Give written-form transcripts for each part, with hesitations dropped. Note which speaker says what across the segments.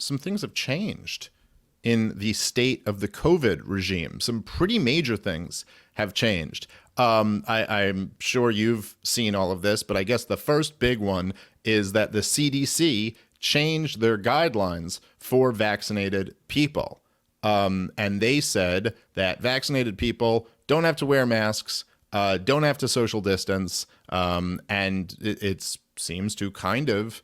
Speaker 1: some things have changed in the state of the COVID regime. Some pretty major things have changed. I'm sure you've seen all of this, but I guess the first big one is that the CDC changed their guidelines for vaccinated people. And they said that vaccinated people don't have to wear masks, don't have to social distance, and it seems to kind of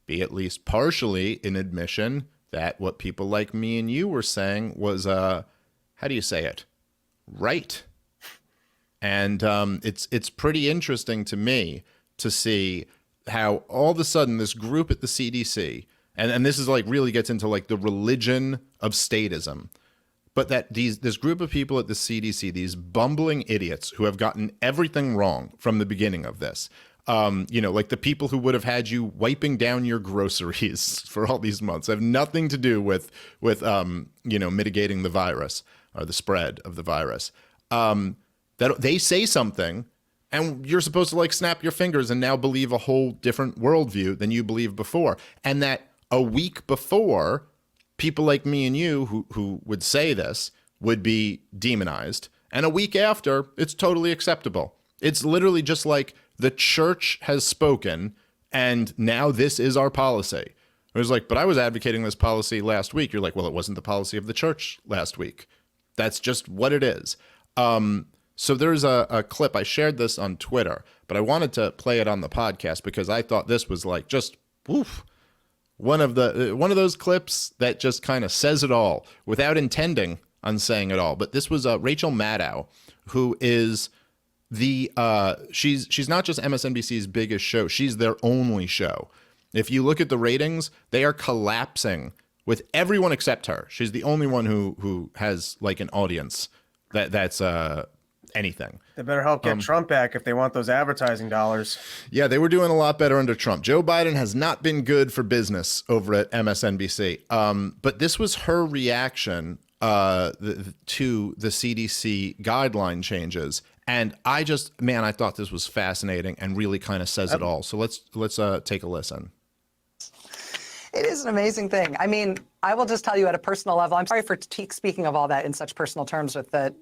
Speaker 1: be at least partially an admission that what people like me and you were saying was, how do you say it? Right. And it's pretty interesting to me to see how all of a sudden this group at the CDC, and this is like really gets into like the religion of statism, but that this group of people at the CDC, these bumbling idiots who have gotten everything wrong from the beginning of this, like the people who would have had you wiping down your groceries for all these months have nothing to do with mitigating the virus or the spread of the virus. That they say something and you're supposed to like snap your fingers and now believe a whole different worldview than you believed before. And that a week before, people like me and you who would say this would be demonized. And a week after, it's totally acceptable. It's literally just like the church has spoken and now this is our policy. It was like, but I was advocating this policy last week. You're like, well, it wasn't the policy of the church last week. That's just what it is. So there's a clip, I shared this on Twitter, but I wanted to play it on the podcast because I thought this was like just, woof, one of those clips that just kind of says it all without intending on saying it all. But this was Rachel Maddow, who is she's not just MSNBC's biggest show, she's their only show. If you look at the ratings, they are collapsing with everyone except her. She's the only one who has like an audience that's anything.
Speaker 2: They better help get Trump back if they want those advertising dollars.
Speaker 1: Yeah, they were doing a lot better under Trump. Joe Biden has not been good for business over at MSNBC. But this was her reaction to the CDC guideline changes. And I thought this was fascinating and really kind of says it all. So let's take a listen.
Speaker 3: It is an amazing thing. I mean, I will just tell you at a personal level, I'm sorry for speaking of all that in such personal terms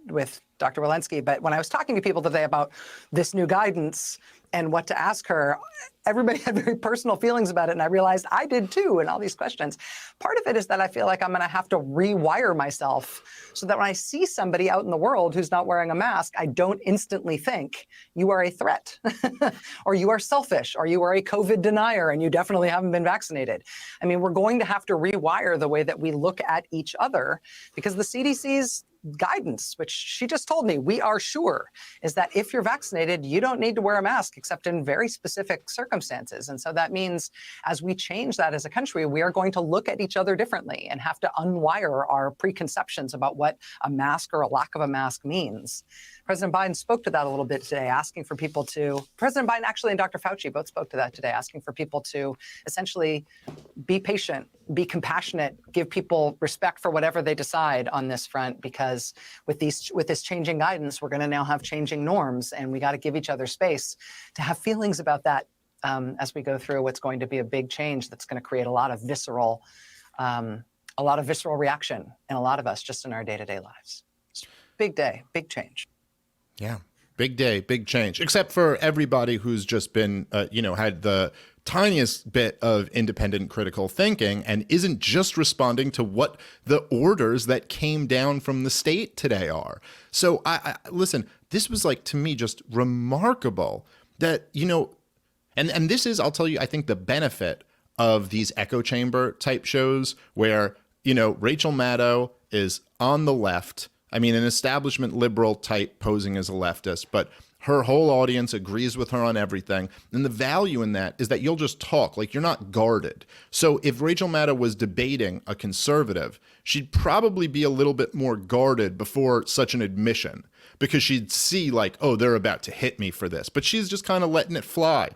Speaker 3: with Dr. Walensky, but when I was talking to people today about this new guidance and what to ask her, everybody had very personal feelings about it, and I realized I did too, and all these questions. Part of it is that I feel like I'm going to have to rewire myself so that when I see somebody out in the world who's not wearing a mask, I don't instantly think you are a threat, or you are selfish, or you are a COVID denier, and you definitely haven't been vaccinated. I mean, we're going to have to rewire the way that we look at each other, because the CDC's guidance, which she just told me, we are sure, is that if you're vaccinated, you don't need to wear a mask except in very specific circumstances. And so that means as we change that as a country, we are going to look at each other differently and have to unwire our preconceptions about what a mask or a lack of a mask means. President Biden spoke to that a little bit today, asking for people to, President Biden actually and Dr. Fauci both spoke to that today, asking for people to essentially be patient, be compassionate, give people respect for whatever they decide on this front, because with this changing guidance, we're going to now have changing norms, and we got to give each other space to have feelings about that as we go through what's going to be a big change that's going to create a lot of visceral reaction in a lot of us just in our day-to-day lives. Big day, big change.
Speaker 1: Yeah. Big day, big change, except for everybody who's just been, had the tiniest bit of independent critical thinking and isn't just responding to what the orders that came down from the state today are. So I listen, this was like, to me, just remarkable that, and this is, I'll tell you, I think the benefit of these echo chamber type shows where, Rachel Maddow is on the left. I mean, an establishment liberal type posing as a leftist, but her whole audience agrees with her on everything. And the value in that is that you'll just talk, like you're not guarded. So if Rachel Maddow was debating a conservative, she'd probably be a little bit more guarded before such an admission, because she'd see like, oh, they're about to hit me for this. But she's just kind of letting it fly.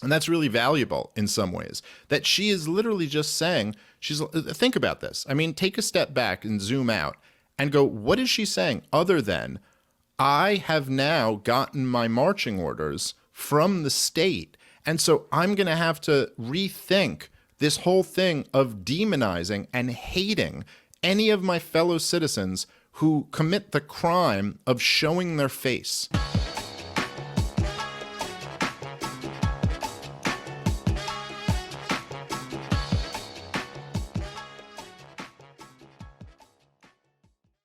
Speaker 1: And that's really valuable in some ways, that she is literally just saying, think about this. I mean, take a step back and zoom out and go, what is she saying other than, I have now gotten my marching orders from the state, and so I'm going to have to rethink this whole thing of demonizing and hating any of my fellow citizens who commit the crime of showing their face.